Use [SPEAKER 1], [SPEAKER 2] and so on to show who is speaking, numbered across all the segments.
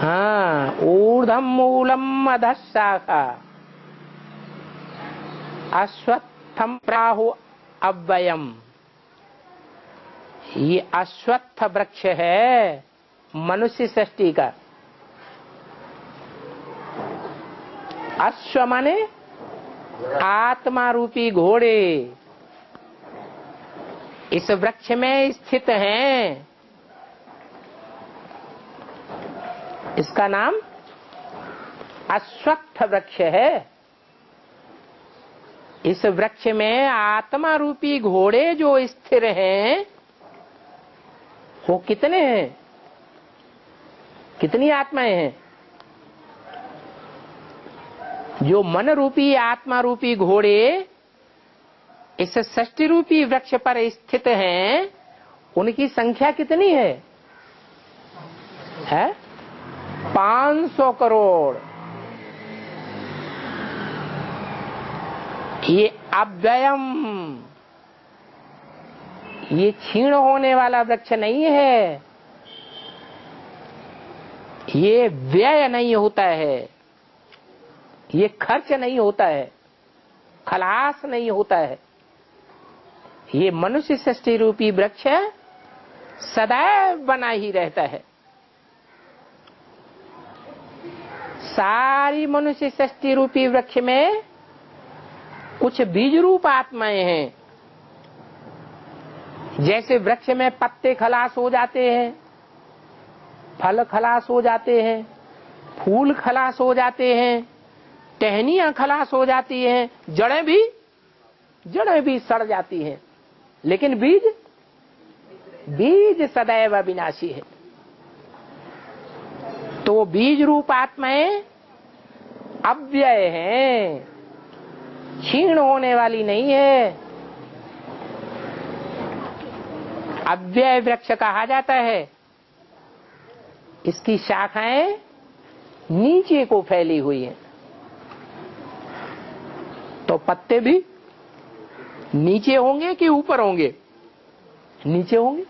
[SPEAKER 1] हाँ, ऊर्ध्वम मूलम अधः शाखा अश्वत्थम प्राहु अव्ययम। ये अश्वत्थ वृक्ष है मनुष्य सृष्टि का। अश्व माने आत्मा रूपी घोड़े इस वृक्ष में स्थित हैं। इसका नाम अश्वत्थ वृक्ष है। इस वृक्ष में आत्मा रूपी घोड़े जो स्थिर हैं वो कितने हैं? कितनी आत्माएं हैं? जो मन रूपी आत्मा रूपी घोड़े इस षष्टि रूपी वृक्ष पर स्थित हैं उनकी संख्या कितनी है? 500 करोड़। ये अव्ययम, ये क्षीण होने वाला वृक्ष नहीं है। ये व्यय नहीं होता है, ये खर्च नहीं होता है, खलास नहीं होता है। ये मनुष्य सृष्टि रूपी वृक्ष सदैव बना ही रहता है। सारी मनुष्य सृष्टि रूपी वृक्ष में कुछ बीज रूप आत्माएं हैं। जैसे वृक्ष में पत्ते खलास हो जाते हैं, फल खलास हो जाते हैं, फूल खलास हो जाते हैं, टहनियां खलास हो जाती हैं, जड़ें भी सड़ जाती हैं, लेकिन बीज सदैव अविनाशी है। तो बीज रूप आत्माएं अव्यय हैं, क्षीण होने वाली नहीं है। अव्यय वृक्ष कहा जाता है। इसकी शाखाएं नीचे को फैली हुई हैं, तो पत्ते भी नीचे होंगे कि ऊपर होंगे? नीचे होंगे।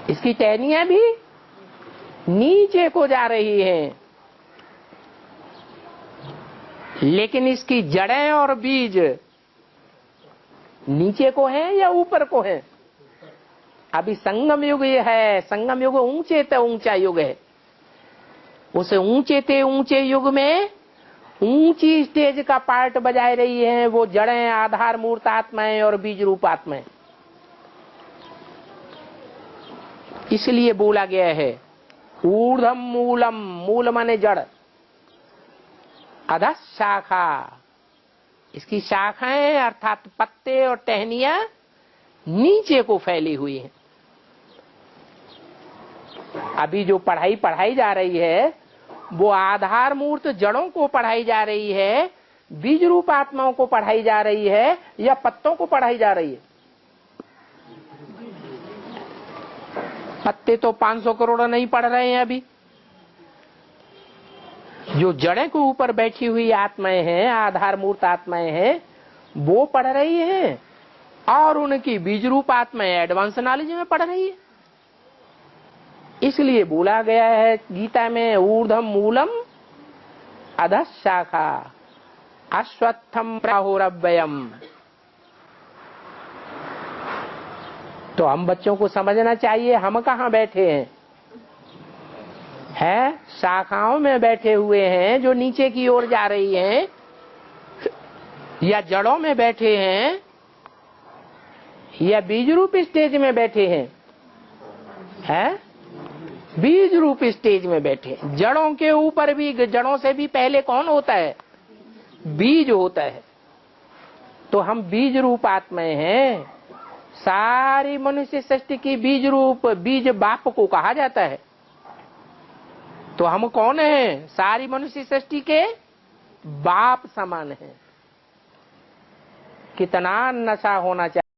[SPEAKER 1] इसकी टहनियां भी नीचे को जा रही हैं, लेकिन इसकी जड़ें और बीज नीचे को हैं या ऊपर को हैं? अभी संगम युग ये है। संगम युग ऊंचे से ऊंचा युग है। उस ऊंचे से ऊंचे युग में ऊंची स्टेज का पार्ट बजाए रही हैं वो जड़ें, आधार मूर्त आत्माएं और बीज रूप आत्माएं। इसलिए बोला गया है ऊर्ध्वम मूलम, मूल माने जड़, अधः शाखा, इसकी शाखाएं अर्थात पत्ते और टहनियां नीचे को फैली हुई हैं। अभी जो पढ़ाई जा रही है वो आधार मूर्त जड़ों को पढ़ाई जा रही है, बीज रूप आत्माओं को पढ़ाई जा रही है या पत्तों को पढ़ाई जा रही है? पत्ते तो 500 करोड़ नहीं पढ़ रहे हैं। अभी जो जड़ें के ऊपर बैठी हुई आत्माएं हैं, आधार मूर्त आत्माएं हैं, वो पढ़ रही हैं और उनकी बीज रूप आत्माएं एडवांस नॉलेज में पढ़ रही है। इसलिए बोला गया है गीता में ऊर्ध्वम मूलम अधः शाखा अश्वत्थम प्राहुरव्ययम। तो हम बच्चों को समझना चाहिए हम कहाँ बैठे हैं? शाखाओं में बैठे हुए हैं जो नीचे की ओर जा रही हैं, या जड़ों में बैठे हैं, या बीज रूप स्टेज में बैठे हैं? बीज रूप स्टेज में बैठे। जड़ों के ऊपर भी, जड़ों से भी पहले कौन होता है? बीज होता है। तो हम बीज रूप आत्माएं हैं। सारी मनुष्य सृष्टि की बीज रूप, बीज बाप को कहा जाता है। तो हम कौन हैं? सारी मनुष्य सृष्टि के बाप समान हैं। कितना नशा होना चाहिए।